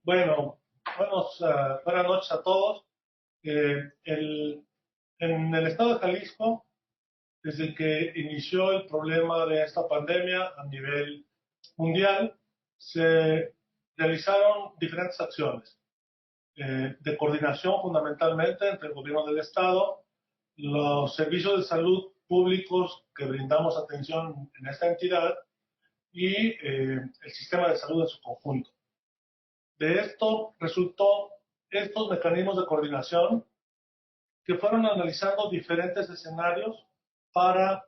Bueno, buenas noches a todos. En el estado de Jalisco, desde que inició el problema de esta pandemia a nivel mundial, se realizaron diferentes acciones de coordinación fundamentalmente entre el gobierno del estado, los servicios de salud públicos que brindamos atención en esta entidad y el sistema de salud en su conjunto. De esto resultó estos mecanismos de coordinación que fueron analizando diferentes escenarios para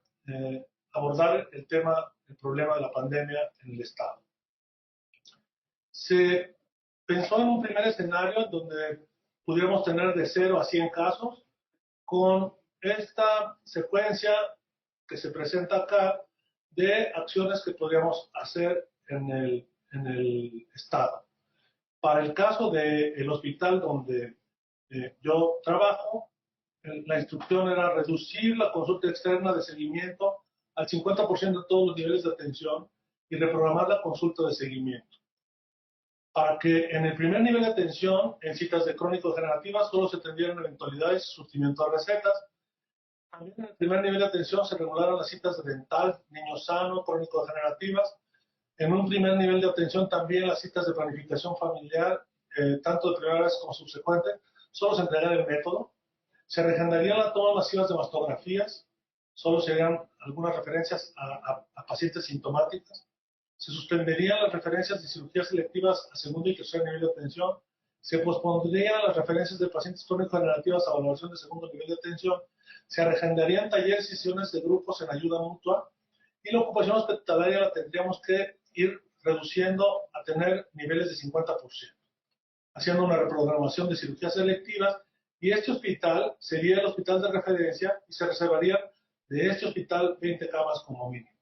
abordar el problema de la pandemia en el Estado. Se pensó en un primer escenario donde pudiéramos tener de 0 a 100 casos con esta secuencia que se presenta acá de acciones que podríamos hacer en el Estado. Para el caso del hospital donde yo trabajo, la instrucción era reducir la consulta externa de seguimiento al 50% de todos los niveles de atención y reprogramar la consulta de seguimiento. Para que en el primer nivel de atención, en citas de crónico-degenerativas, solo se atendieran eventualidades y surtimiento de recetas. También en el primer nivel de atención se regularon las citas de dental, niño sano, crónico-degenerativas. En un primer nivel de atención también las citas de planificación familiar, tanto de primera vez como subsecuente, solo se entregaría el método. Se regenerarían las tomas masivas de mastografías, solo se harían algunas referencias a pacientes sintomáticas. Se suspenderían las referencias de cirugías selectivas a segundo y tercer nivel de atención. Se pospondrían las referencias de pacientes crónico-degenerativas a valoración de segundo nivel de atención. Se regenerarían talleres y sesiones de grupos en ayuda mutua. Y la ocupación hospitalaria la tendríamos que ir reduciendo a tener niveles de 50%, haciendo una reprogramación de cirugías selectivas, y este hospital sería el hospital de referencia y se reservarían de este hospital 20 camas como mínimo.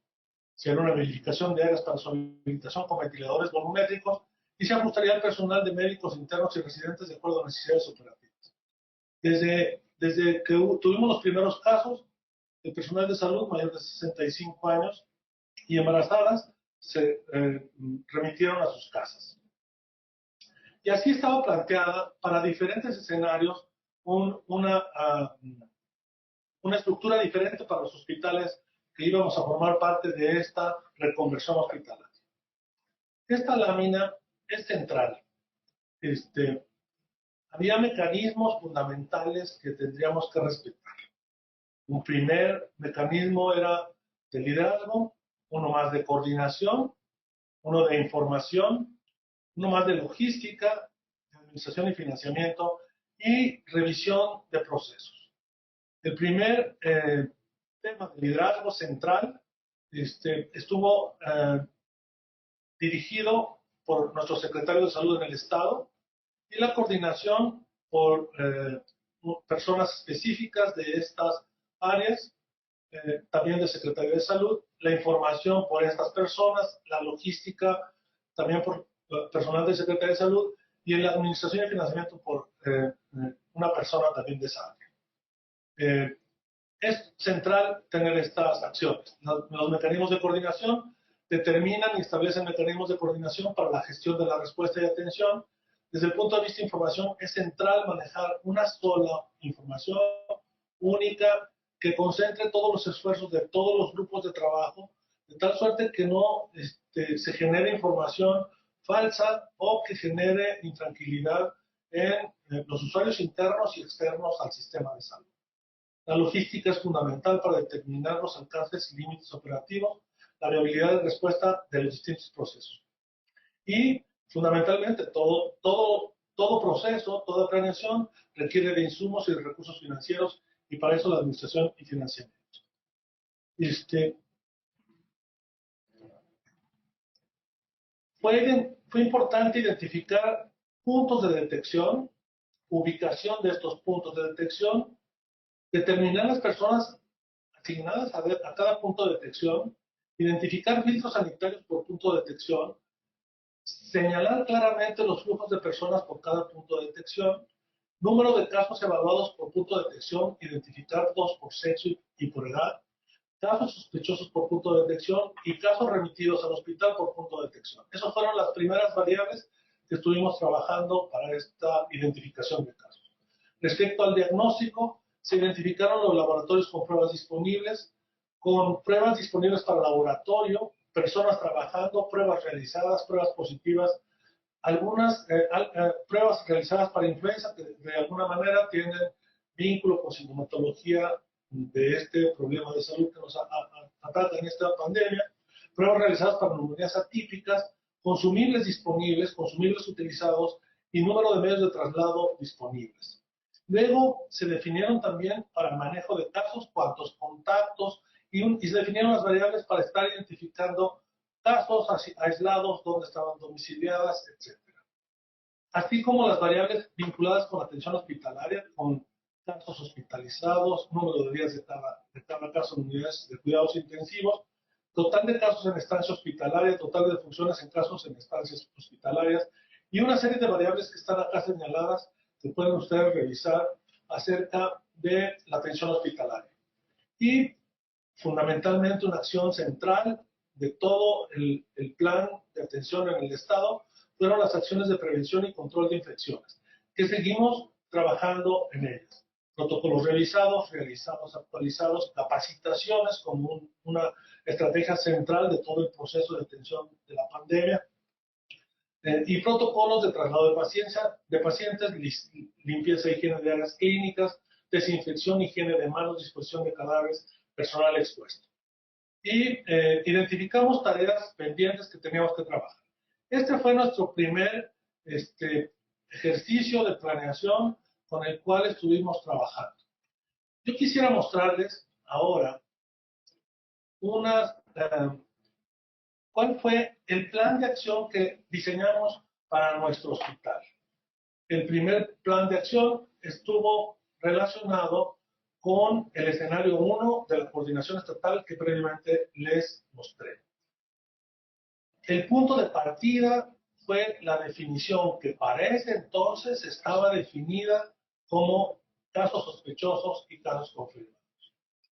Se haría una verificación de áreas para su habilitación con ventiladores volumétricos y se ajustaría el personal de médicos internos y residentes de acuerdo a necesidades operativas. Desde que tuvimos los primeros casos, el personal de salud mayor de 65 años y embarazadas se remitieron a sus casas. Y así estaba planteada para diferentes escenarios una estructura diferente para los hospitales que íbamos a formar parte de esta reconversión hospitalaria. Esta lámina es central. Había mecanismos fundamentales que tendríamos que respetar. Un primer mecanismo era de liderazgo, uno más de coordinación, uno de información, uno más de logística, de administración y financiamiento y revisión de procesos. El primer tema de liderazgo central estuvo dirigido por nuestro secretario de salud en el estado y la coordinación por personas específicas de estas áreas, también del secretario de salud, la información por estas personas, la logística también por personal del secretario de salud y en la administración y financiamiento por una persona también de esa área. Es central tener estas acciones. Los mecanismos de coordinación determinan y establecen mecanismos de coordinación para la gestión de la respuesta y atención. Desde el punto de vista de información, es central manejar una sola información única que concentre todos los esfuerzos de todos los grupos de trabajo, de tal suerte que no se genere información falsa o que genere intranquilidad en los usuarios internos y externos al sistema de salud. La logística es fundamental para determinar los alcances y límites operativos, la viabilidad de respuesta de los distintos procesos. Y fundamentalmente todo proceso, toda planeación requiere de insumos y de recursos financieros y para eso la administración y financiamiento. Fue importante identificar puntos de detección, ubicación de estos puntos de detección, determinar las personas asignadas a cada punto de detección, identificar filtros sanitarios por punto de detección, señalar claramente los flujos de personas por cada punto de detección, número de casos evaluados por punto de detección, identificarlos por sexo y por edad, casos sospechosos por punto de detección y casos remitidos al hospital por punto de detección. Esas fueron las primeras variables que estuvimos trabajando para esta identificación de casos. Respecto al diagnóstico, se identificaron los laboratorios con pruebas disponibles para laboratorio, personas trabajando, pruebas realizadas, pruebas positivas, algunas pruebas realizadas para influenza que de alguna manera tienen vínculo con sintomatología de este problema de salud que nos ataca en esta pandemia, pruebas realizadas para neumonías atípicas, consumibles disponibles, consumibles utilizados y número de medios de traslado disponibles. Luego se definieron también para el manejo de casos, cuántos contactos y se definieron las variables para estar identificando casos aislados, dónde estaban domiciliadas, etc. Así como las variables vinculadas con la atención hospitalaria, con casos hospitalizados, número de días de cada caso en unidades de cuidados intensivos, total de casos en estancia hospitalaria, total de defunciones en casos en estancias hospitalarias y una serie de variables que están acá señaladas que pueden ustedes revisar acerca de la atención hospitalaria. Y fundamentalmente una acción central de todo el plan de atención en el Estado fueron las acciones de prevención y control de infecciones, que seguimos trabajando en ellas. Protocolos revisados, realizados, actualizados, capacitaciones como una estrategia central de todo el proceso de atención de la pandemia, y protocolos de traslado de pacientes, limpieza e higiene de áreas clínicas, desinfección, higiene de manos, disposición de cadáveres, personal expuesto. Y identificamos tareas pendientes que teníamos que trabajar. Este fue nuestro primer ejercicio de planeación con el cual estuvimos trabajando. Yo quisiera mostrarles ahora cuál fue el plan de acción que diseñamos para nuestro hospital. El primer plan de acción estuvo relacionado con el escenario 1 de la coordinación estatal que previamente les mostré. El punto de partida fue la definición que para ese entonces estaba definida como casos sospechosos y casos confirmados.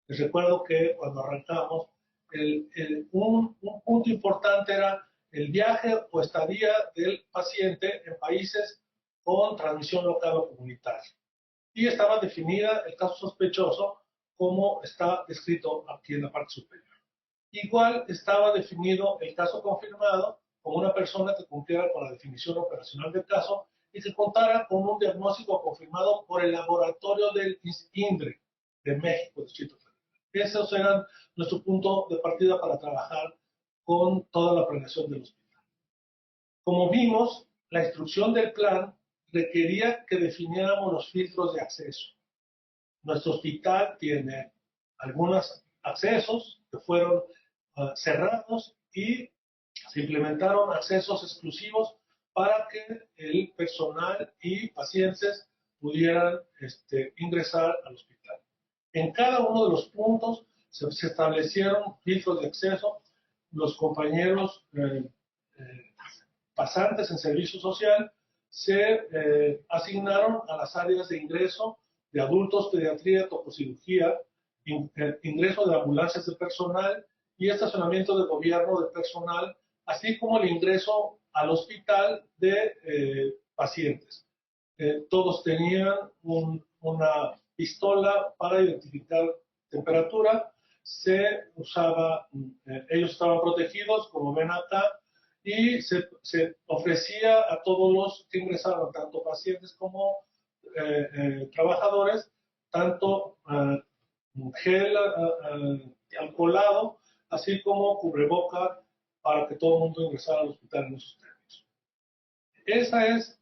Les recuerdo que cuando arrancamos, un punto importante era el viaje o estadía del paciente en países con transmisión local o comunitaria. Y estaba definida el caso sospechoso como está descrito aquí en la parte superior. Igual estaba definido el caso confirmado como una persona que cumpliera con la definición operacional del caso y que contara con un diagnóstico confirmado por el laboratorio del INDRE de México, Distrito Federal. Esos eran nuestro punto de partida para trabajar con toda la planeación del hospital. Como vimos, la instrucción del plan requería que definiéramos los filtros de acceso. Nuestro hospital tiene algunos accesos que fueron cerrados y se implementaron accesos exclusivos para que el personal y pacientes pudieran ingresar al hospital. En cada uno de los puntos se establecieron filtros de acceso. Los compañeros pasantes en servicio social se asignaron a las áreas de ingreso de adultos, pediatría, tococirugía, ingreso de ambulancias de personal y estacionamiento de gobierno de personal, así como el ingreso al hospital de pacientes. Todos tenían una pistola para identificar temperatura, ellos estaban protegidos, como ven acá, y se ofrecía a todos los que ingresaban, tanto pacientes como trabajadores, tanto gel alcoholado, así como cubreboca para que todo el mundo ingresara al hospital en esos términos. Ese es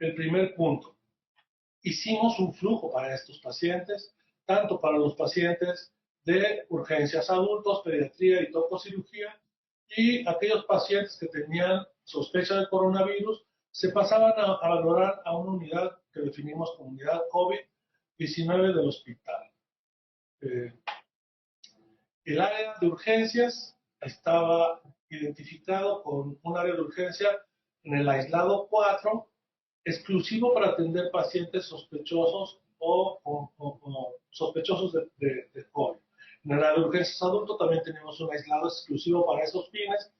el primer punto. Hicimos un flujo para estos pacientes, tanto para los pacientes de urgencias adultos, pediatría y tococirugía, y aquellos pacientes que tenían sospecha de coronavirus se pasaban a valorar a una unidad que definimos como unidad COVID-19 del hospital. El área de urgencias estaba identificado con un área de urgencia en el aislado 4, exclusivo para atender pacientes sospechosos o sospechosos de COVID. En el área de urgencias adulto también tenemos un aislado exclusivo para esos fines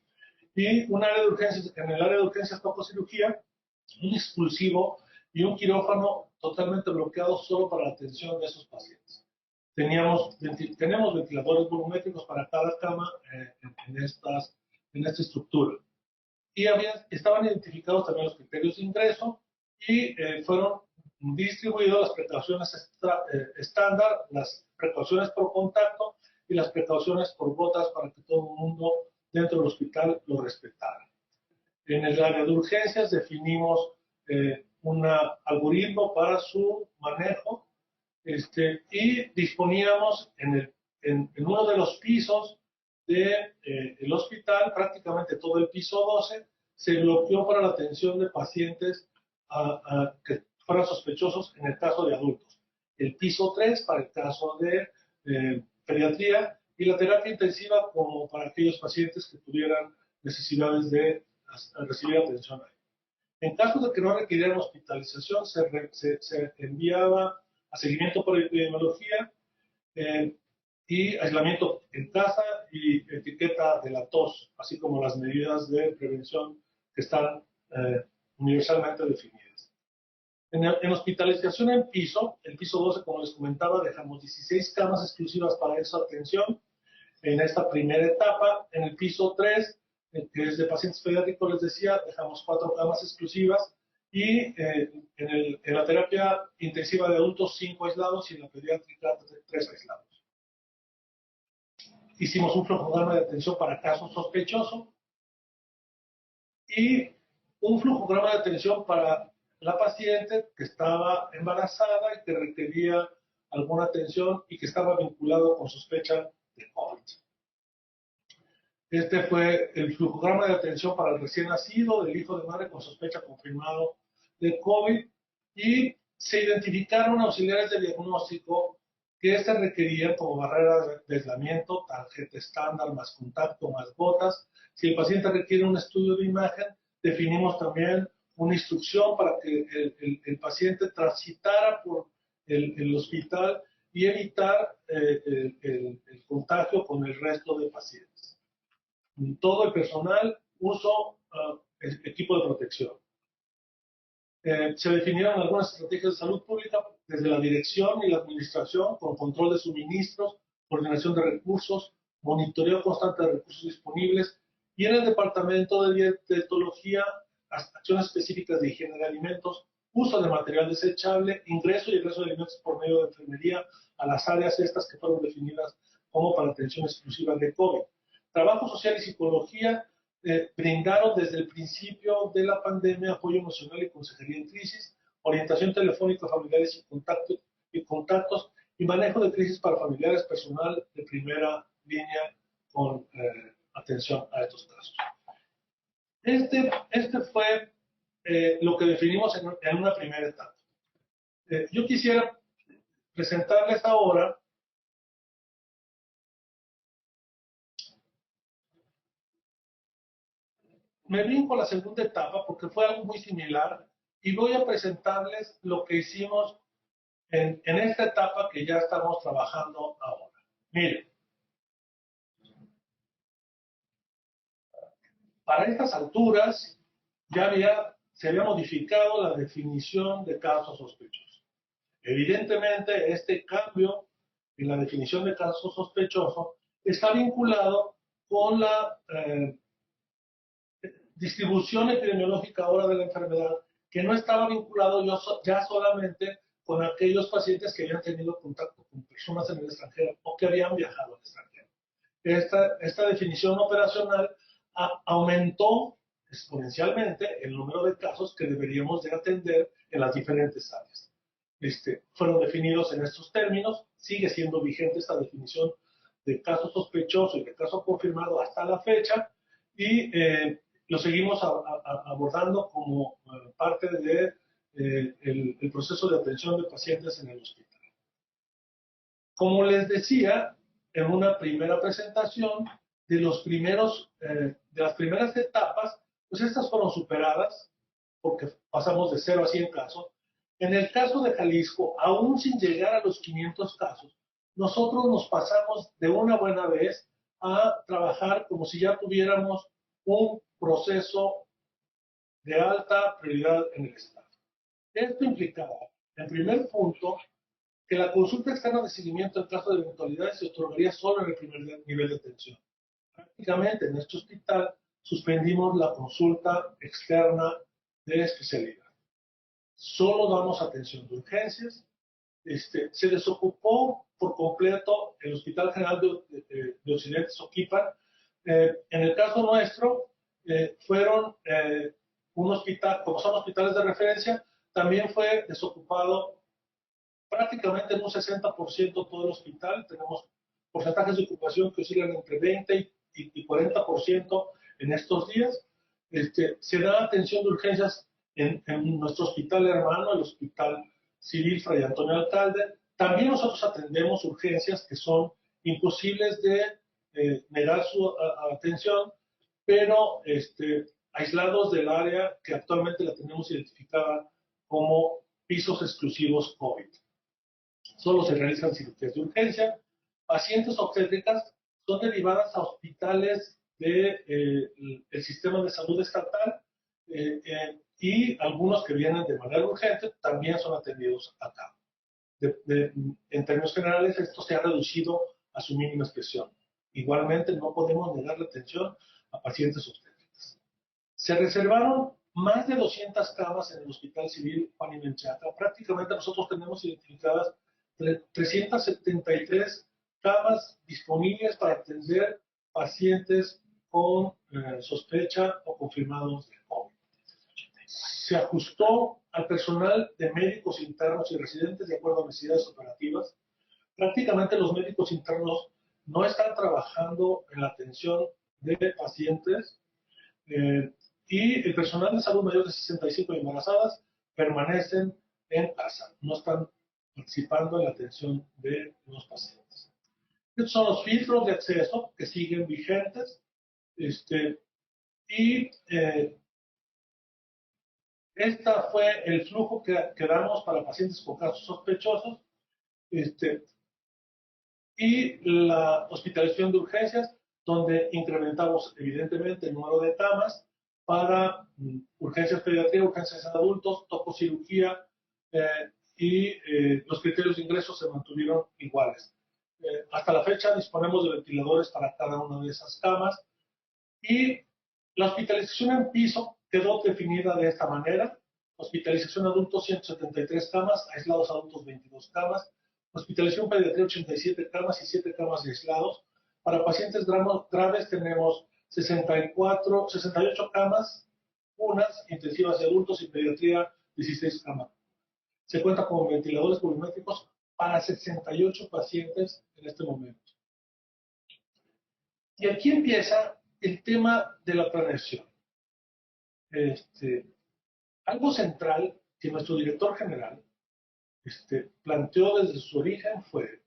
y un área de urgencias, en el área de urgencias tococirugía, un expulsivo y un quirófano totalmente bloqueado solo para la atención de esos pacientes. Tenemos ventiladores volumétricos para cada cama en esta estructura. Y estaban identificados también los criterios de ingreso y fueron distribuidas las precauciones estándar, las precauciones por contacto y las precauciones por gotas para que todo el mundo dentro del hospital lo respetara. En el área de urgencias definimos un algoritmo para su manejo y disponíamos en uno de los pisos del hospital, prácticamente todo el piso 12, se bloqueó para la atención de pacientes que fueran sospechosos en el caso de adultos. El piso 3 para el caso de pediatría y la terapia intensiva como para aquellos pacientes que tuvieran necesidades de recibir atención ahí. En caso de que no requirieran hospitalización, se enviaba a seguimiento por epidemiología y aislamiento en casa y etiqueta de la tos, así como las medidas de prevención que están universalmente definidas. En hospitalización en piso, el piso 12, como les comentaba, dejamos 16 camas exclusivas para esa atención en esta primera etapa. En el piso 3, que es de pacientes pediátricos, les decía, dejamos 4 camas exclusivas y en la terapia intensiva de adultos 5 aislados y en la pediátrica 3 aislados. Hicimos un flujograma de atención para casos sospechosos y un flujograma de atención para la paciente que estaba embarazada y que requería alguna atención y que estaba vinculado con sospecha de COVID. Este fue el flujograma de atención para el recién nacido del hijo de madre con sospecha confirmado de COVID y se identificaron auxiliares de diagnóstico que requerían como barrera de aislamiento, tarjeta estándar más contacto más gotas. Si el paciente requiere un estudio de imagen, definimos también una instrucción para que el paciente transitara por el hospital y evitar el contagio con el resto de pacientes. Todo el personal uso equipo de protección. Se definieron algunas estrategias de salud pública desde la dirección y la administración con control de suministros, coordinación de recursos, monitoreo constante de recursos disponibles y en el departamento de dietología, acciones específicas de higiene de alimentos, uso de material desechable, ingreso y egreso de alimentos por medio de enfermería a las áreas estas que fueron definidas como para atención exclusiva de COVID. Trabajo social y psicología brindaron desde el principio de la pandemia apoyo emocional y consejería en crisis, orientación telefónica a familiares y contactos y manejo de crisis para familiares, personal de primera línea con atención a estos casos. Este fue lo que definimos en una primera etapa. Yo quisiera presentarles ahora me brinco a la segunda etapa porque fue algo muy similar y voy a presentarles lo que hicimos en esta etapa que ya estamos trabajando ahora. Miren, para estas alturas ya se había modificado la definición de casos sospechosos. Evidentemente, este cambio en la definición de caso sospechoso está vinculado con la distribución epidemiológica ahora de la enfermedad, que no estaba vinculado ya solamente con aquellos pacientes que habían tenido contacto con personas en el extranjero o que habían viajado al extranjero. Esta definición operacional aumentó exponencialmente el número de casos que deberíamos de atender en las diferentes áreas. Fueron definidos en estos términos, sigue siendo vigente esta definición de caso sospechoso y de caso confirmado hasta la fecha y lo seguimos abordando como parte de el proceso de atención de pacientes en el hospital. Como les decía, en una primera presentación, de las primeras etapas, pues estas fueron superadas, porque pasamos de 0 a 100 casos. En el caso de Jalisco, aún sin llegar a los 500 casos, nosotros nos pasamos de una buena vez a trabajar como si ya tuviéramos un proceso de alta prioridad en el Estado. Esto implicaba, en primer punto, que la consulta externa de seguimiento en caso de eventualidades se otorgaría solo en el primer nivel de atención. Prácticamente en este hospital suspendimos la consulta externa de especialidad. Solo damos atención de urgencias. Se desocupó por completo el Hospital General de Occidente, Soquipan. En el caso nuestro, fueron un hospital, como son hospitales de referencia, también fue desocupado prácticamente en un 60% todo el hospital. Tenemos porcentajes de ocupación que oscilan entre 20 y 40% en estos días. Se da atención de urgencias en nuestro hospital hermano, el Hospital Civil Fray Antonio Alcalde. También nosotros atendemos urgencias que son imposibles de negar su atención, pero aislados del área que actualmente la tenemos identificada como pisos exclusivos COVID. Solo se realizan cirugías de urgencia. Pacientes obstétricas son derivadas a hospitales del sistema de salud estatal y algunos que vienen de manera urgente también son atendidos acá. En términos generales, esto se ha reducido a su mínima expresión. Igualmente, no podemos negar la atención a pacientes obstétricas. Se reservaron más de 200 camas en el Hospital Civil Juan y Menchaca. Prácticamente nosotros tenemos identificadas 373 camas disponibles para atender pacientes con sospecha o confirmados de COVID. Se ajustó al personal de médicos internos y residentes de acuerdo a necesidades operativas. Prácticamente los médicos internos no están trabajando en la atención de pacientes y el personal de salud mayor de 65 y embarazadas permanecen en casa, no están participando en la atención de los pacientes. Estos son los filtros de acceso que siguen vigentes y este fue el flujo que damos para pacientes con casos sospechosos y la hospitalización de urgencias, donde incrementamos evidentemente el número de camas para urgencias pediátricas, urgencias en adultos, tococirugía y los criterios de ingreso se mantuvieron iguales. Hasta la fecha disponemos de ventiladores para cada una de esas camas y la hospitalización en piso quedó definida de esta manera. Hospitalización adultos 173 camas, aislados adultos 22 camas, hospitalización pediatría 87 camas y 7 camas de aislados. Para pacientes graves tenemos 68 camas, unas intensivas de adultos y pediatría 16 camas. Se cuenta con ventiladores volumétricos para 68 pacientes en este momento. Y aquí empieza el tema de la planeación. Algo central que nuestro director general planteó desde su origen fue: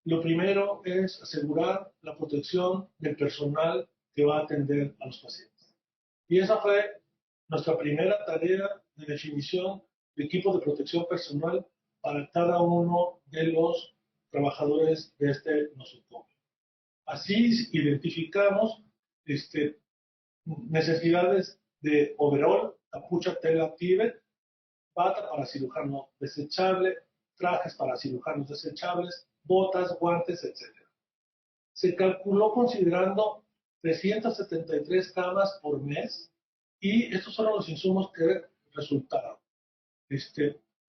lo primero es asegurar la protección del personal que va a atender a los pacientes. Y esa fue nuestra primera tarea de definición de equipo de protección personal para cada uno de los trabajadores de este nosocomio. Así identificamos necesidades de overall, capucha, tela, pivot, bata para cirujano desechable, trajes para cirujanos desechables, botas, guantes, etc. Se calculó considerando 373 camas por mes y estos fueron los insumos que resultaron.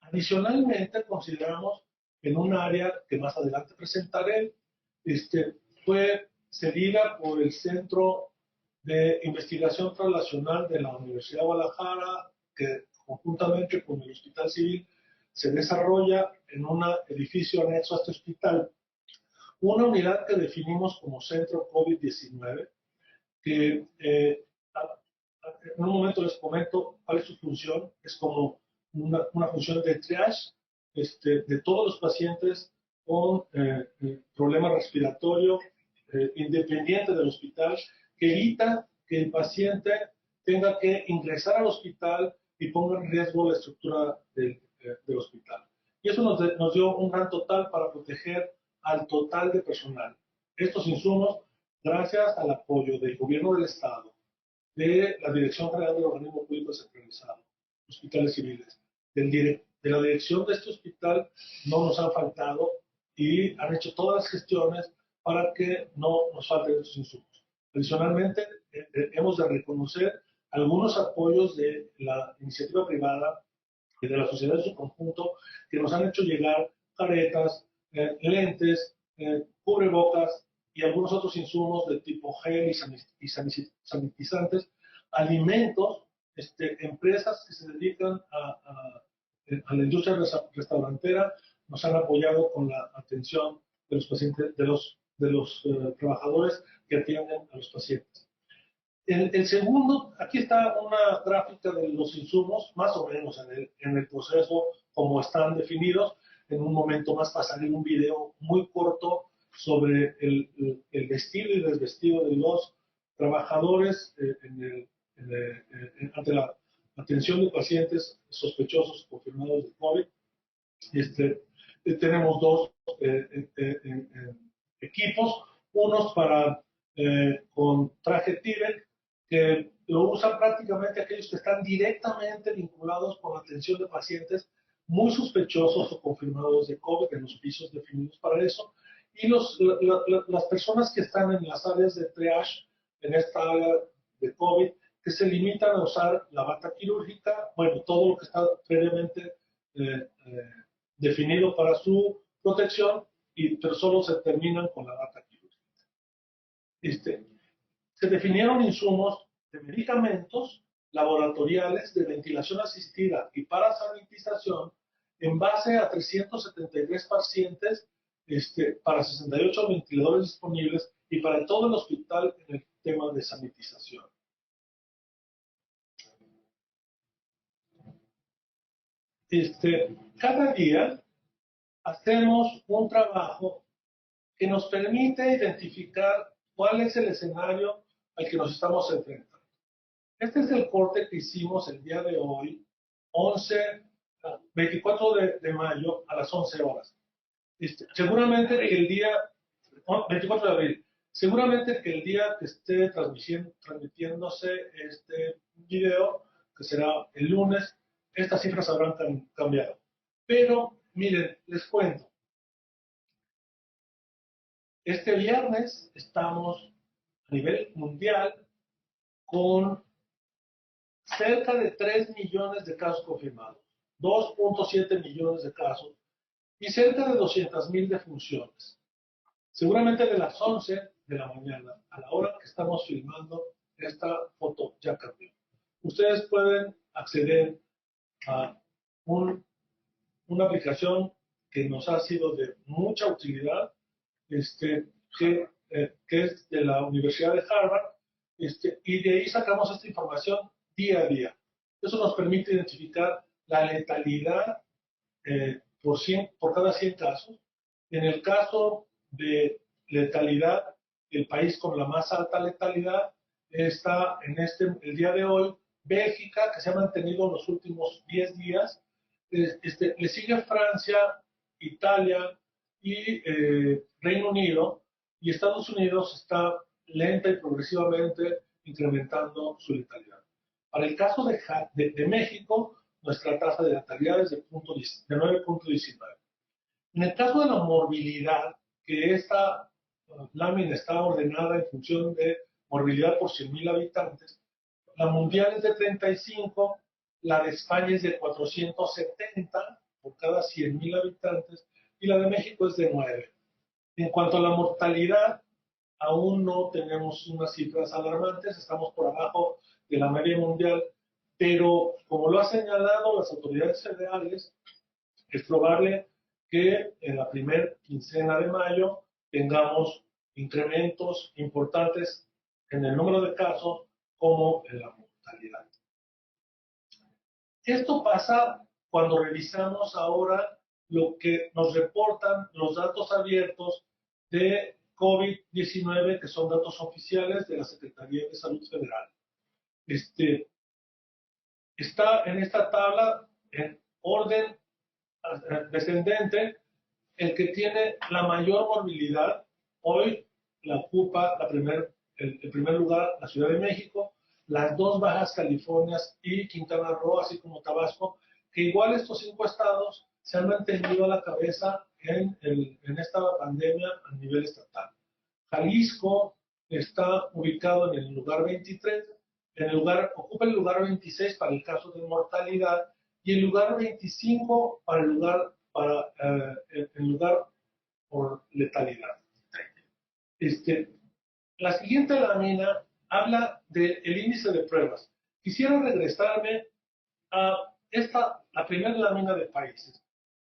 Adicionalmente, consideramos en un área que más adelante presentaré, fue cedida por el Centro de Investigación Translacional de la Universidad de Guadalajara, que conjuntamente con el Hospital Civil se desarrolla en un edificio anexo a este hospital, una unidad que definimos como Centro COVID-19, que en un momento les comento cuál es su función. Es como una función de triage de todos los pacientes con problema respiratorio independiente del hospital, que evita que el paciente tenga que ingresar al hospital y ponga en riesgo la estructura del hospital. Y eso nos dio un gran total para proteger al total de personal. Estos insumos, gracias al apoyo del gobierno del Estado, de la Dirección General del Organismo Público Descentralizado, Hospitales Civiles. De la dirección de este hospital no nos han faltado y han hecho todas las gestiones para que no nos falten estos insumos. Adicionalmente, hemos de reconocer algunos apoyos de la iniciativa privada y de la sociedad en su conjunto que nos han hecho llegar caretas, lentes, cubrebocas y algunos otros insumos de tipo gel y sanitizantes, alimentos, empresas que se dedican a la industria restaurantera nos han apoyado con la atención de los pacientes, de los trabajadores que atienden a los pacientes. El segundo, aquí está una gráfica de los insumos, más o menos en el proceso como están definidos. En un momento más pasaré un video muy corto sobre el vestido y desvestido de los trabajadores ante la atención de pacientes sospechosos confirmados de COVID. Tenemos dos equipos, unos con traje TIVEC, que lo usan prácticamente aquellos que están directamente vinculados con la atención de pacientes muy sospechosos o confirmados de COVID en los pisos definidos para eso, y las personas que están en las áreas de triage, en esta área de COVID, que se limitan a usar la bata quirúrgica, bueno, todo lo que está previamente definido para su protección, pero solo se terminan con la bata quirúrgica. Se definieron insumos de medicamentos, laboratoriales, de ventilación asistida y para sanitización en base a 373 pacientes, para 68 ventiladores disponibles y para todo el hospital en el tema de sanitización. Cada día hacemos un trabajo que nos permite identificar cuál es el escenario al que nos estamos enfrentando. Este es el corte que hicimos el día de hoy, 24 de mayo a las 11 horas. Seguramente que el día, 24 de abril, seguramente que el día que esté transmitiéndose este video, que será el lunes, estas cifras habrán cambiado. Pero, miren, les cuento. Este viernes estamos a nivel mundial con cerca de 3 millones de casos confirmados, 2.7 millones de casos y cerca de 200,000 defunciones. Seguramente de las 11 de la mañana, a la hora que estamos filmando, esta foto ya cambió. Ustedes pueden acceder a una aplicación que nos ha sido de mucha utilidad, que es de la Universidad de Harvard, y de ahí sacamos esta información día a día. Eso nos permite identificar la letalidad por cada 100 casos. En el caso de letalidad, el país con la más alta letalidad está el día de hoy, Bélgica, que se ha mantenido los últimos 10 días. Le sigue Francia, Italia y Reino Unido, y Estados Unidos está lenta y progresivamente incrementando su letalidad. Para el caso de México, nuestra tasa de letalidad es de 9.19. En el caso de la morbilidad, que esta lámina está ordenada en función de morbilidad por 100,000 habitantes, la mundial es de 35, la de España es de 470 por cada 100,000 habitantes y la de México es de 9. En cuanto a la mortalidad, aún no tenemos unas cifras alarmantes, estamos por abajo de la media mundial, pero como lo han señalado las autoridades federales, es probable que en la primera quincena de mayo tengamos incrementos importantes en el número de casos como en la mortalidad. Esto pasa cuando revisamos ahora lo que nos reportan los datos abiertos de COVID-19, que son datos oficiales de la Secretaría de Salud Federal. Está en esta tabla en orden descendente el que tiene la mayor morbilidad. Hoy la ocupa el primer lugar la Ciudad de México, las dos Bajas Californias y Quintana Roo, así como Tabasco, que igual estos 5 estados se han mantenido a la cabeza en esta pandemia a nivel estatal. Jalisco está ubicado en el lugar 23, ocupa el lugar 26 para el caso de mortalidad y el lugar 25 para el lugar por letalidad. La siguiente lámina habla del índice de pruebas. Quisiera regresarme a la primera lámina de países.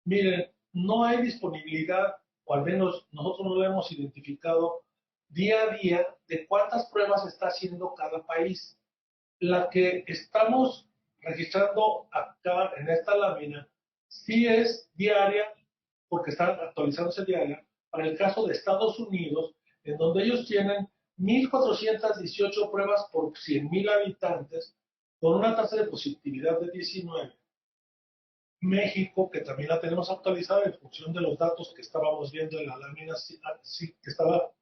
Miren, no hay disponibilidad, o al menos nosotros no lo hemos identificado día a día, de cuántas pruebas está haciendo cada país. La que estamos registrando acá en esta lámina sí es diaria, porque está actualizándose diaria, para el caso de Estados Unidos, en donde ellos tienen 1.418 pruebas por 100.000 habitantes, con una tasa de positividad de 19. México, que también la tenemos actualizada en función de los datos que estábamos viendo en la lámina que estaba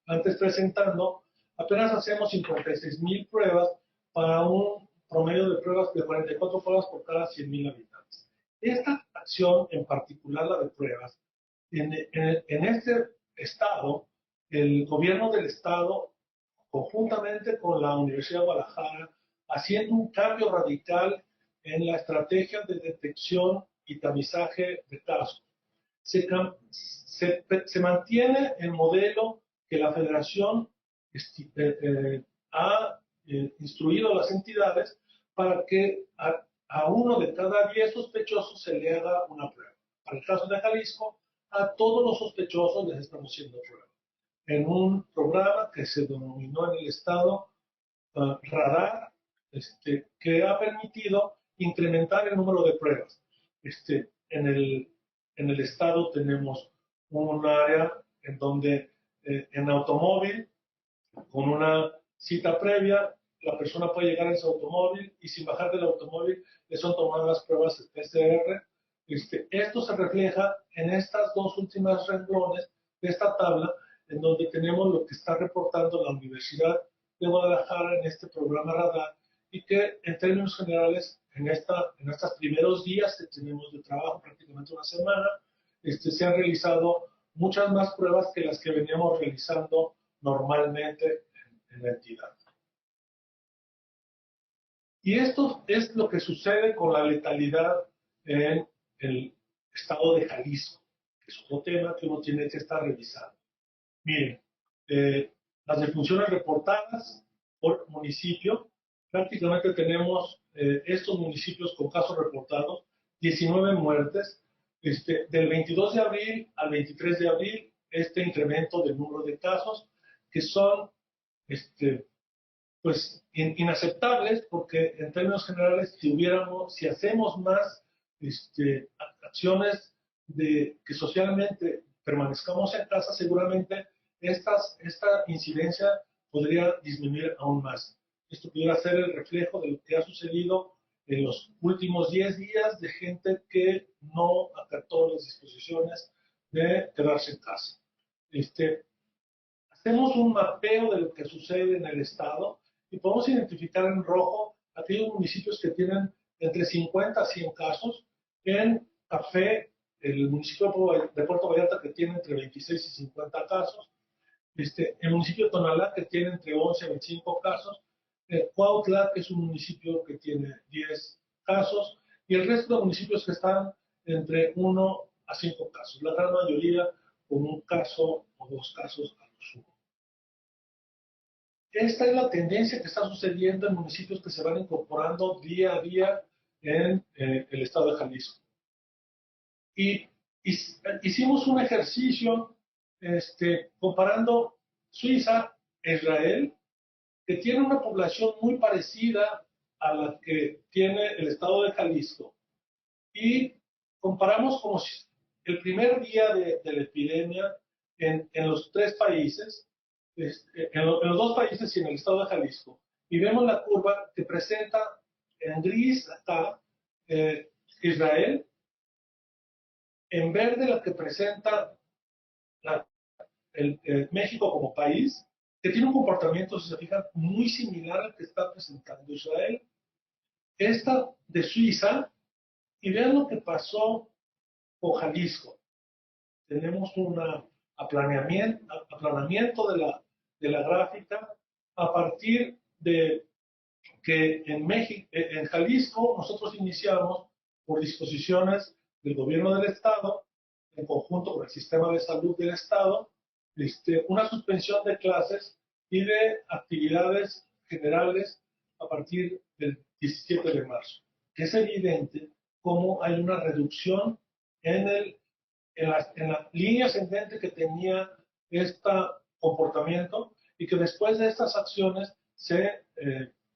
antes presentando, apenas hacemos 56.000 pruebas para un promedio de pruebas de 44 pruebas por cada 100.000 habitantes. Esta acción en particular, la de pruebas, en este estado, el gobierno del estado, conjuntamente con la Universidad de Guadalajara, haciendo un cambio radical en la estrategia de detección y tamizaje de casos. Se mantiene el modelo que la federación ha instruido a las entidades para que a uno de cada 10 sospechosos se le haga una prueba. Para el caso de Jalisco, a todos los sospechosos les estamos haciendo prueba. En un programa que se denominó en el estado Radar, que ha permitido incrementar el número de pruebas. En el estado tenemos un área en donde en automóvil, con una cita previa, la persona puede llegar en su automóvil y sin bajar del automóvil le son tomadas pruebas de PCR. Esto se refleja en estas dos últimas renglones de esta tabla, en donde tenemos lo que está reportando la Universidad de Guadalajara en este programa Radar, y que en términos generales, en estos primeros días que tenemos de trabajo, prácticamente una semana, se han realizado muchas más pruebas que las que veníamos realizando normalmente en la entidad. Y esto es lo que sucede con la letalidad en el estado de Jalisco, que es otro tema que uno tiene que estar revisando. Miren, las defunciones reportadas por municipio, prácticamente tenemos estos municipios con casos reportados, 19 muertes. Del 22 de abril al 23 de abril, este incremento del número de casos, que son pues inaceptables, porque en términos generales, si hacemos más acciones de que socialmente permanezcamos en casa, seguramente esta incidencia podría disminuir aún más. Esto pudiera ser el reflejo de lo que ha sucedido en los últimos 10 días de gente que no acató las disposiciones de quedarse en casa. Hacemos un mapeo de lo que sucede en el estado y podemos identificar en rojo aquellos municipios que tienen entre 50 a 100 casos. En café, el municipio de Puerto Vallarta, que tiene entre 26 y 50 casos. El municipio de Tonalá, que tiene entre 11 y 25 casos. Cuautla, que es un municipio que tiene 10 casos. Y el resto de municipios que están entre 1 a 5 casos. La gran mayoría con un caso o 2 casos a lo sumo. Esta es la tendencia que está sucediendo en municipios que se van incorporando día a día en el estado de Jalisco. Y hicimos un ejercicio comparando Suiza e Israel, que tiene una población muy parecida a la que tiene el estado de Jalisco. Y comparamos como si el primer día de la epidemia en los tres países, en los dos países y en el estado de Jalisco. Y vemos la curva que presenta en gris acá Israel, en verde la que presenta México como país, que tiene un comportamiento, si se fijan, muy similar al que está presentando Israel. Esta de Suiza, y vean lo que pasó con Jalisco. Tenemos un aplanamiento de la gráfica a partir de que en México, en Jalisco, nosotros iniciamos por disposiciones del gobierno del Estado, en conjunto con el sistema de salud del Estado, una suspensión de clases y de actividades generales a partir del 17 de marzo. Que es evidente cómo hay una reducción en la línea ascendente que tenía este comportamiento y que después de estas acciones se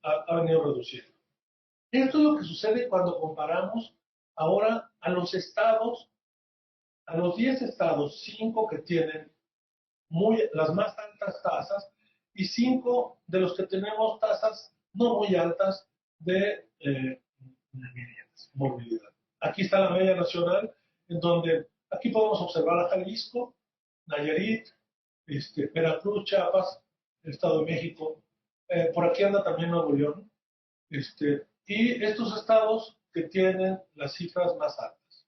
ha venido reduciendo. Esto es lo que sucede cuando comparamos ahora a los estados, a los 10 estados, 5 que tienen las más altas tasas y 5 de los que tenemos tasas no muy altas de movilidad. Aquí está la media nacional, en donde aquí podemos observar a Jalisco, Nayarit, Veracruz, Chiapas, el Estado de México, por aquí anda también Nuevo León, y estos estados que tienen las cifras más altas.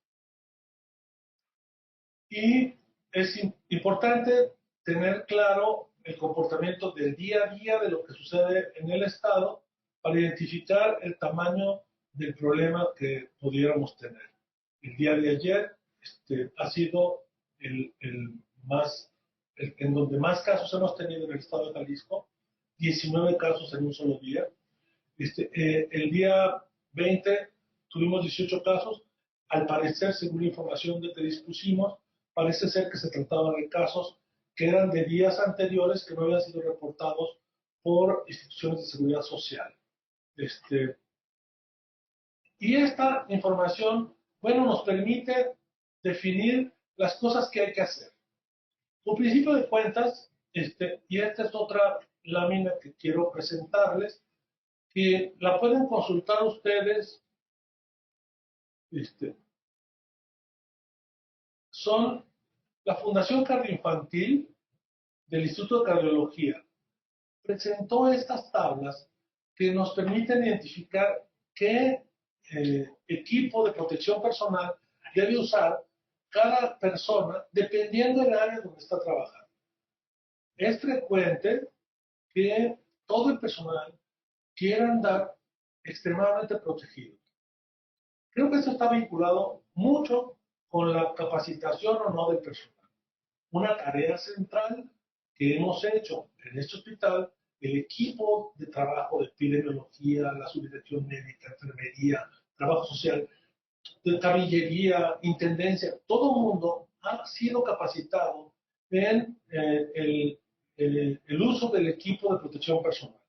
Y es importante tener claro el comportamiento del día a día de lo que sucede en el estado para identificar el tamaño del problema que pudiéramos tener. El día de ayer ha sido en donde más casos hemos tenido en el estado de Jalisco, 19 casos en un solo día. El día 20 tuvimos 18 casos. Al parecer, según la información de que dispusimos, parece ser que se trataba de casos que eran de días anteriores que no habían sido reportados por instituciones de seguridad social. Y esta información, bueno, nos permite definir las cosas que hay que hacer. Por principio de cuentas, y esta es otra lámina que quiero presentarles, que la pueden consultar ustedes, son la Fundación Cardioinfantil del Instituto de Cardiología. Presentó estas tablas que nos permiten identificar qué equipo de protección personal debe usar cada persona dependiendo del área donde está trabajando. Es frecuente que todo el personal quiera andar extremadamente protegido. Creo que esto está vinculado mucho con la capacitación o no del personal. Una tarea central que hemos hecho en este hospital, el equipo de trabajo de epidemiología, la subdirección médica, enfermería, trabajo social, de camillería, intendencia, todo el mundo ha sido capacitado en el uso del equipo de protección personal.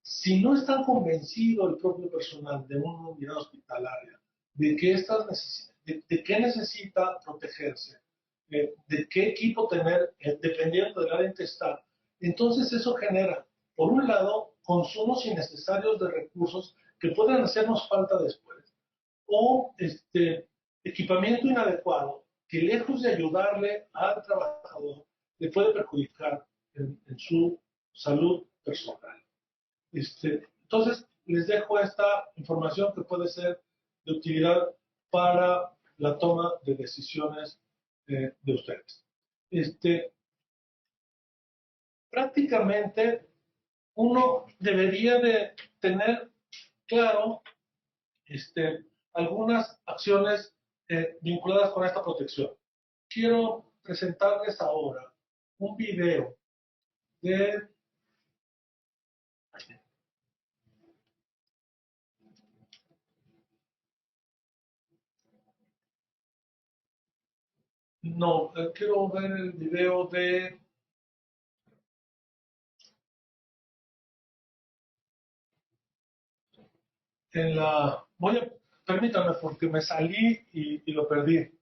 Si no está convencido el propio personal de una unidad hospitalaria de qué necesita protegerse, de qué equipo tener, dependiendo del área en que está, entonces eso genera, por un lado, consumos innecesarios de recursos que pueden hacernos falta después, o equipamiento inadecuado que lejos de ayudarle al trabajador, le puede perjudicar en su salud personal. Entonces, les dejo esta información que puede ser de utilidad para la toma de decisiones de ustedes. Prácticamente uno debería de tener claro algunas acciones vinculadas con esta protección. Quiero presentarles ahora un video de no, quiero ver el video de permítanme porque me salí y lo perdí.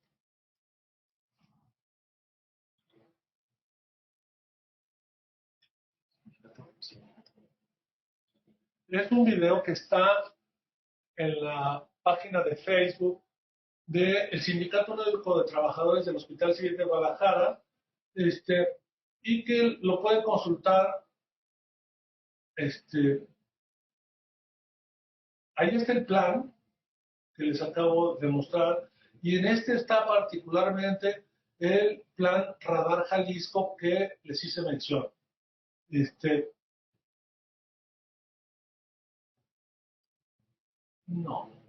Es un video que está en la página de Facebook del Sindicato Único de Trabajadores del Hospital Civil de Guadalajara, y que lo pueden consultar. Ahí está el plan que les acabo de mostrar, y en este está particularmente el plan Radar Jalisco que les hice mención. No,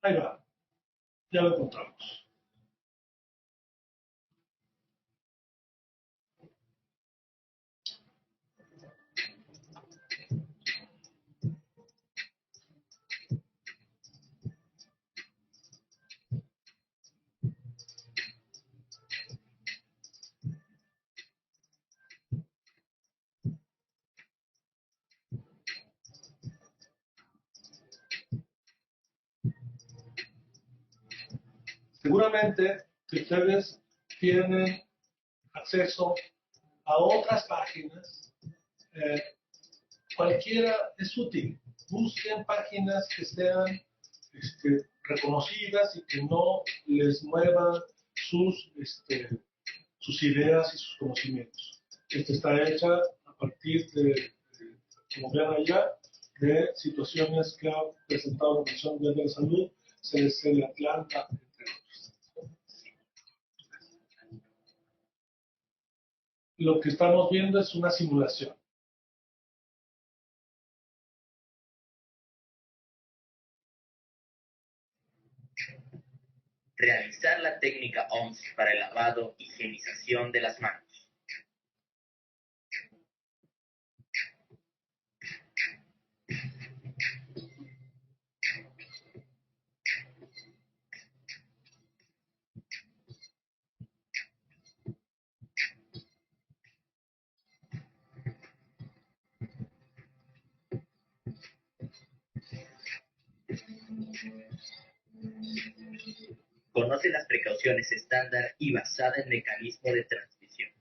ahí va, ya lo encontramos. Seguramente que ustedes tienen acceso a otras páginas, eh, cualquiera es útil. Busquen páginas que sean reconocidas y que no les muevan sus ideas y sus conocimientos. Esta está hecha a partir como vean allá, de situaciones que ha presentado la Organización Mundial de la Salud, CDC de Atlanta, entre otros. Lo que estamos viendo es una simulación. Realizar la técnica OMS para el lavado y higienización de las manos. Conoce las precauciones estándar y basada en mecanismo de transmisión.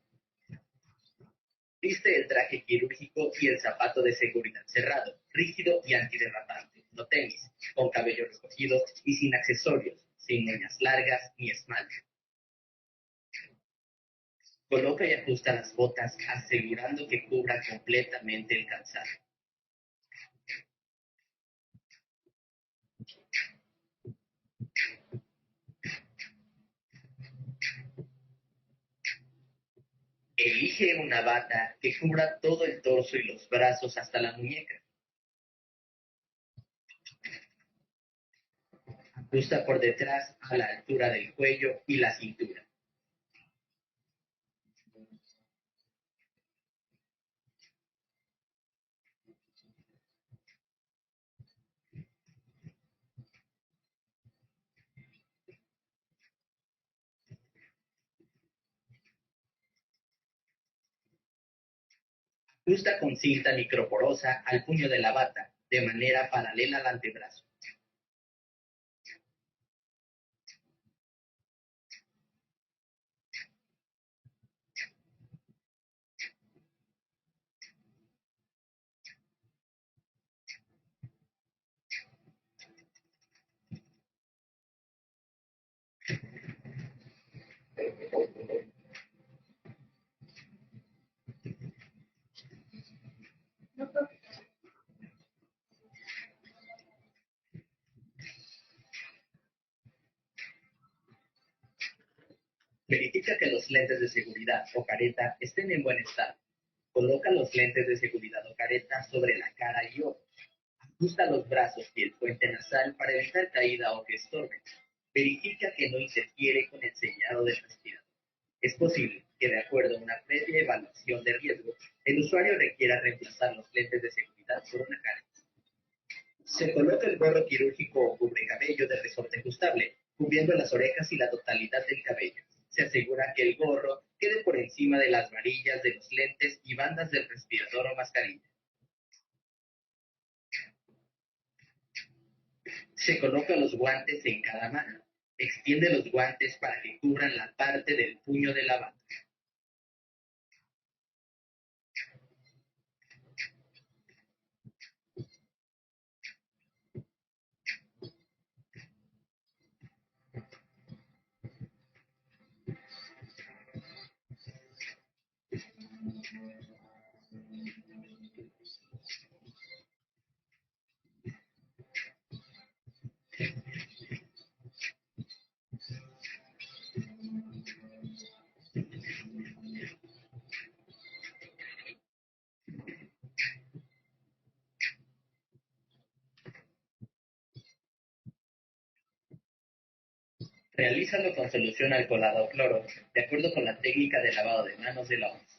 Viste el traje quirúrgico y el zapato de seguridad cerrado, rígido y antiderrapante, no tenis, con cabello recogido y sin accesorios, sin uñas largas ni esmalte. Coloca y ajusta las botas asegurando que cubran completamente el calzado. Elige una bata que cubra todo el torso y los brazos hasta la muñeca. Ajusta por detrás a la altura del cuello y la cintura. Ajusta con cinta microporosa al puño de la bata, de manera paralela al antebrazo. Verifica que los lentes de seguridad o careta estén en buen estado. Coloca los lentes de seguridad o careta sobre la cara y ojos. Ajusta los brazos y el puente nasal para evitar caída o que estorben. Verifica que no interfiere con el sellado del respirador. Es posible que, de acuerdo a una previa evaluación de riesgo, el usuario requiera reemplazar los lentes de seguridad por una careta. Se coloca el gorro quirúrgico o cubrecabello de resorte ajustable, cubriendo las orejas y la totalidad del cabello. Se asegura que el gorro quede por encima de las varillas de los lentes y bandas del respirador o mascarilla. Se coloca los guantes en cada mano. Extiende los guantes para que cubran la parte del puño de la bata. Realízalo con solución alcoholada o cloro, de acuerdo con la técnica de lavado de manos de la OMS.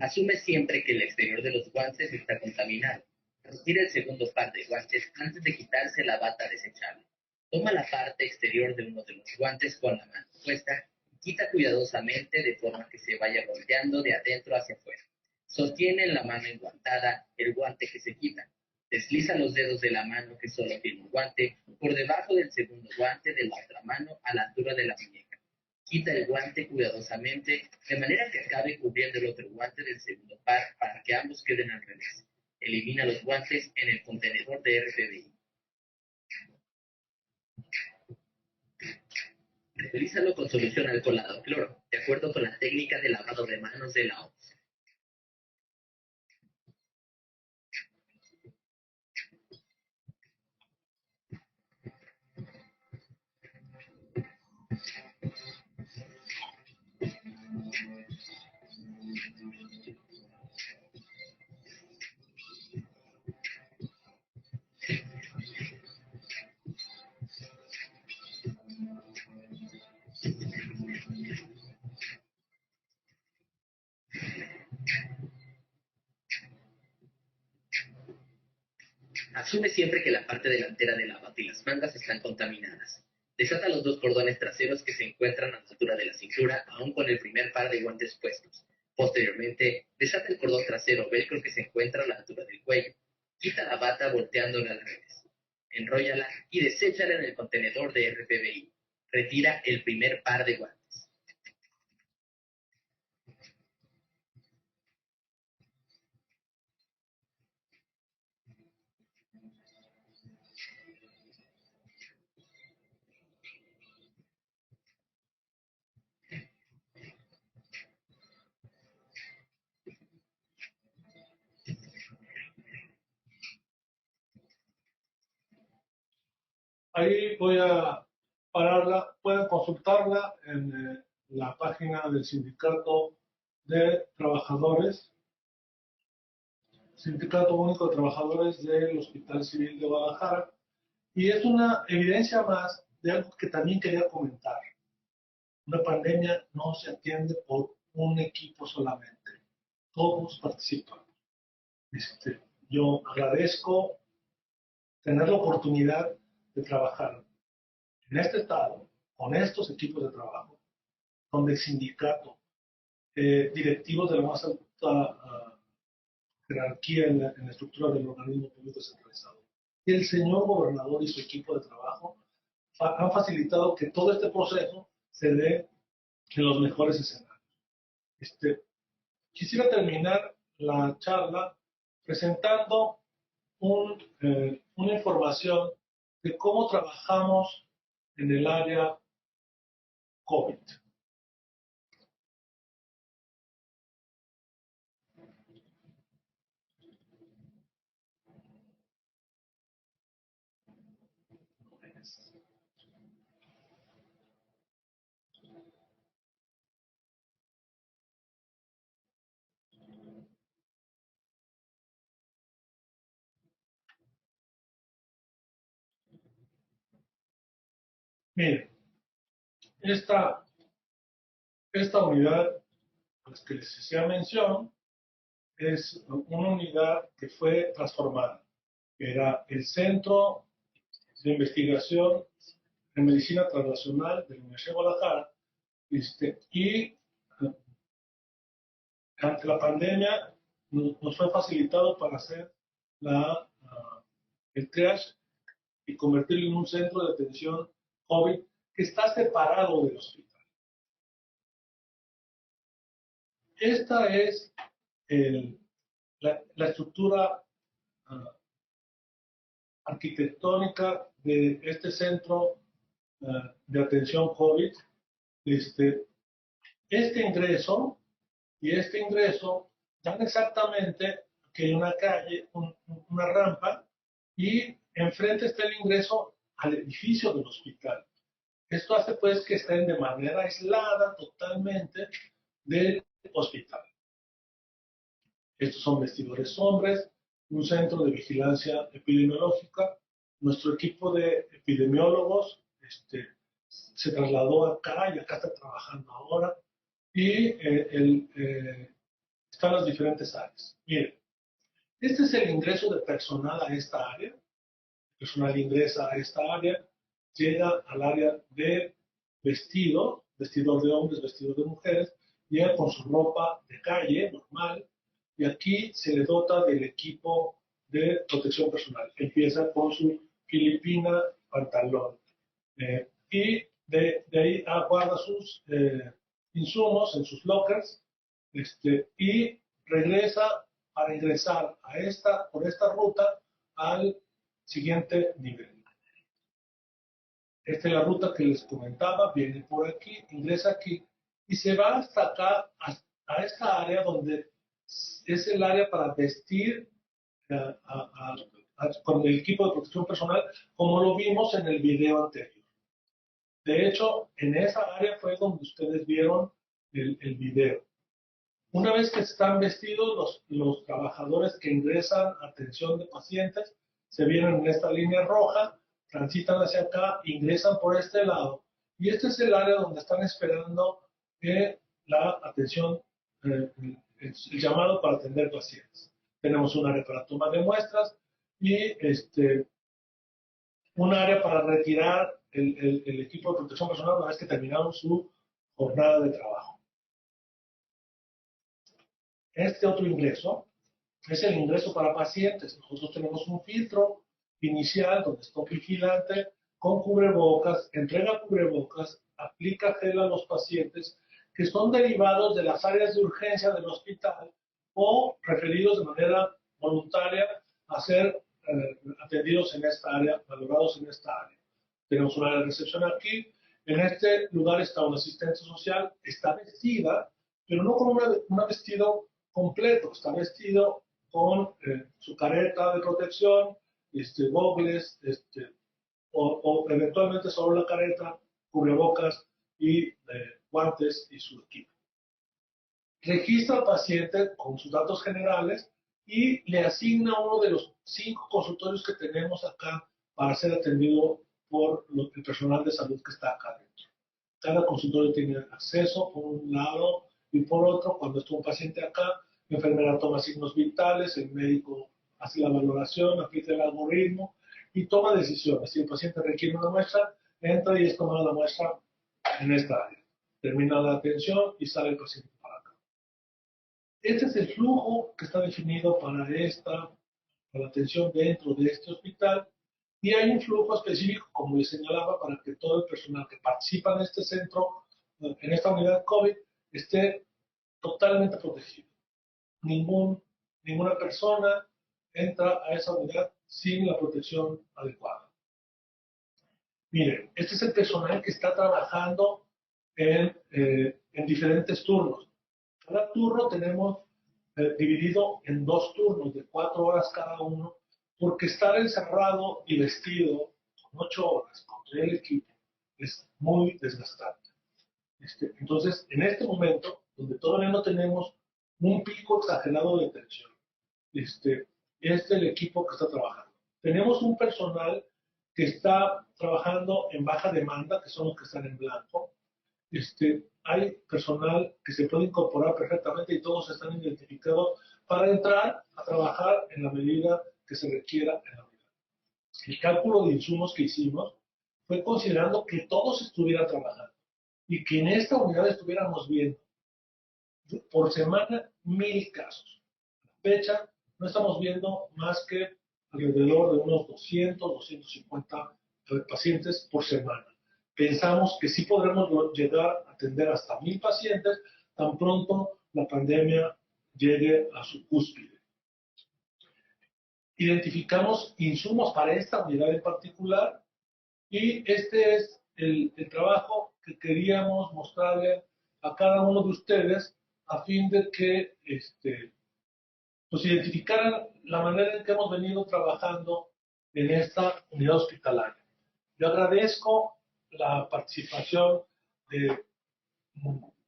Asume siempre que el exterior de los guantes está contaminado. Retira el segundo par de guantes antes de quitarse la bata desechable. Toma la parte exterior de uno de los guantes con la mano puesta y quita cuidadosamente de forma que se vaya volteando de adentro hacia afuera. Sostiene en la mano enguantada el guante que se quita. Desliza los dedos de la mano que solo tiene un guante por debajo del segundo guante de la otra mano a la altura de la muñeca. Quita el guante cuidadosamente, de manera que acabe cubriendo el otro guante del segundo par para que ambos queden al revés. Elimina los guantes en el contenedor de RPBI. Revísalo con solución alcoholada o cloro, de acuerdo con la técnica de lavado de manos de la OMS. Asume siempre que la parte delantera de la bata y las mangas están contaminadas. Desata los dos cordones traseros que se encuentran a la altura de la cintura, aún con el primer par de guantes puestos. Posteriormente, desata el cordón trasero velcro que se encuentra a la altura del cuello. Quita la bata volteándola al revés. Enróllala y deséchala en el contenedor de RPBI. Retira el primer par de guantes. Ahí voy a pararla. Pueden consultarla en la página del Sindicato de Trabajadores, Sindicato Único de Trabajadores del Hospital Civil de Guadalajara. Y es una evidencia más de algo que también quería comentar. Una pandemia no se atiende por un equipo solamente. Todos participan. Yo agradezco tener la oportunidad de trabajar en este estado con estos equipos de trabajo, donde el sindicato, directivos de la más alta jerarquía en la estructura del organismo público centralizado, y el señor gobernador y su equipo de trabajo han facilitado que todo este proceso se dé en los mejores escenarios. Quisiera terminar la charla presentando una información de cómo trabajamos en el área COVID. Miren, esta, esta unidad, pues que les hacía mención, es una unidad que fue transformada. Era el Centro de Investigación en Medicina Transnacional de la Universidad de Guadalajara, y ante la pandemia nos fue facilitado para hacer el triage y convertirlo en un centro de atención COVID que está separado del hospital. Esta es la estructura arquitectónica de este centro de atención COVID. Este ingreso y este ingreso dan exactamente que hay una calle, una rampa, y enfrente está el ingreso al edificio del hospital. Esto hace pues que estén de manera aislada totalmente del hospital. Estos son vestidores hombres, un centro de vigilancia epidemiológica. Nuestro equipo de epidemiólogos se trasladó acá y acá está trabajando ahora. Y están las diferentes áreas. Miren, este es el ingreso de personal a esta área. El personal ingresa a esta área, llega al área de vestido, vestidor de hombres, vestidor de mujeres, llega con su ropa de calle, normal, y aquí se le dota del equipo de protección personal. Empieza con su filipina, pantalón, y de ahí guarda sus insumos en sus lockers, y regresa para ingresar por esta ruta al siguiente nivel. Esta es la ruta que les comentaba, viene por aquí, ingresa aquí y se va hasta acá, a esta área donde es el área para vestir con el equipo de protección personal, como lo vimos en el video anterior. De hecho, en esa área fue donde ustedes vieron el video. Una vez que están vestidos, los trabajadores que ingresan a atención de pacientes se vienen en esta línea roja, transitan hacia acá, ingresan por este lado. Y este es el área donde están esperando la atención, el llamado para atender pacientes. Tenemos un área para toma de muestras y un área para retirar el equipo de protección personal una vez que terminaron su jornada de trabajo. Este otro ingreso es el ingreso para pacientes. Nosotros tenemos un filtro inicial donde está un vigilante con cubrebocas, entrega cubrebocas, aplica gel a los pacientes que son derivados de las áreas de urgencia del hospital o referidos de manera voluntaria a ser atendidos en esta área, valorados en esta área. Tenemos una área de recepción aquí. En este lugar está un asistente social, está vestida, pero no con un vestido completo, está vestido con su careta de protección, gogles, o eventualmente solo la careta, cubrebocas y guantes y su equipo. Registra al paciente con sus datos generales y le asigna uno de los 5 consultorios que tenemos acá para ser atendido por el personal de salud que está acá dentro. Cada consultorio tiene acceso por un lado y por otro. Cuando está un paciente acá, la enfermera toma signos vitales, el médico hace la valoración, aplica el algoritmo y toma decisiones. Si el paciente requiere una muestra, entra y es tomada la muestra en esta área. Termina la atención y sale el paciente para acá. Este es el flujo que está definido para la atención dentro de este hospital. Y hay un flujo específico, como les señalaba, para que todo el personal que participa en este centro, en esta unidad COVID, esté totalmente protegido. Ninguna persona entra a esa unidad sin la protección adecuada. Miren, este es el personal que está trabajando en diferentes turnos. Cada turno tenemos dividido en 2 turnos de 4 horas cada uno, porque estar encerrado y vestido con 8 horas contra el equipo es muy desgastante. Entonces, en este momento, donde todavía no tenemos un pico exagerado de tensión, es el equipo que está trabajando. Tenemos un personal que está trabajando en baja demanda, que son los que están en blanco. Hay personal que se puede incorporar perfectamente y todos están identificados para entrar a trabajar en la medida que se requiera en la unidad. El cálculo de insumos que hicimos fue considerando que todos estuvieran trabajando y que en esta unidad estuviéramos viendo por semana 1000 casos. A la fecha no estamos viendo más que alrededor de unos 200, 250 pacientes por semana. Pensamos que sí podremos llegar a atender hasta 1000 pacientes tan pronto la pandemia llegue a su cúspide. Identificamos insumos para esta unidad en particular y este es el trabajo que queríamos mostrarle a cada uno de ustedes a fin de que pues identificaran la manera en que hemos venido trabajando en esta unidad hospitalaria. Yo agradezco la participación de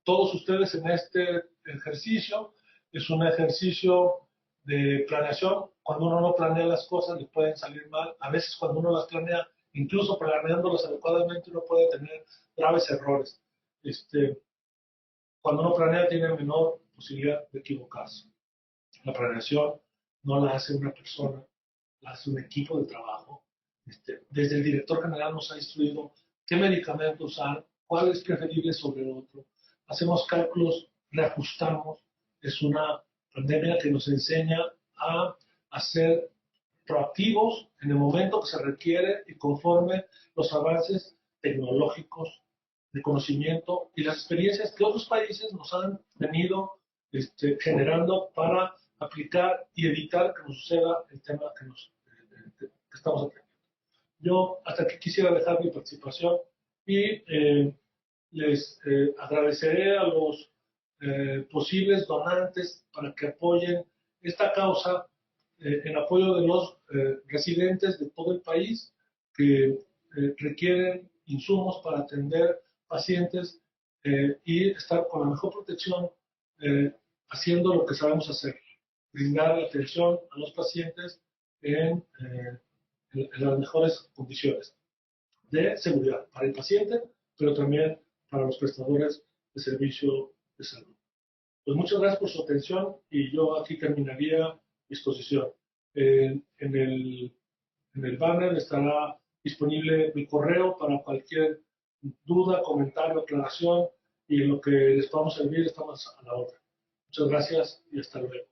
todos ustedes en este ejercicio. Es un ejercicio de planeación. Cuando uno no planea las cosas, le pueden salir mal. A veces cuando uno las planea, incluso planeándolas adecuadamente, uno puede tener graves errores. Cuando uno planea, tiene menor posibilidad de equivocarse. La planeación no la hace una persona, la hace un equipo de trabajo. Desde el director general nos ha instruido qué medicamentos usar, cuál es preferible sobre el otro. Hacemos cálculos, reajustamos. Es una pandemia que nos enseña a ser proactivos en el momento que se requiere y conforme los avances tecnológicos de conocimiento y las experiencias que otros países nos han venido generando para aplicar y evitar que nos suceda el tema que estamos aprendiendo. Yo hasta aquí quisiera dejar mi participación y les agradeceré a los posibles donantes para que apoyen esta causa en apoyo de los residentes de todo el país que requieren insumos para atender pacientes y estar con la mejor protección haciendo lo que sabemos hacer, brindar atención a los pacientes en las mejores condiciones de seguridad para el paciente, pero también para los prestadores de servicio de salud. Pues muchas gracias por su atención y yo aquí terminaría mi exposición. En el banner estará disponible mi correo para cualquier duda, comentario, aclaración y en lo que les podamos servir estamos a la orden. Muchas gracias y hasta luego.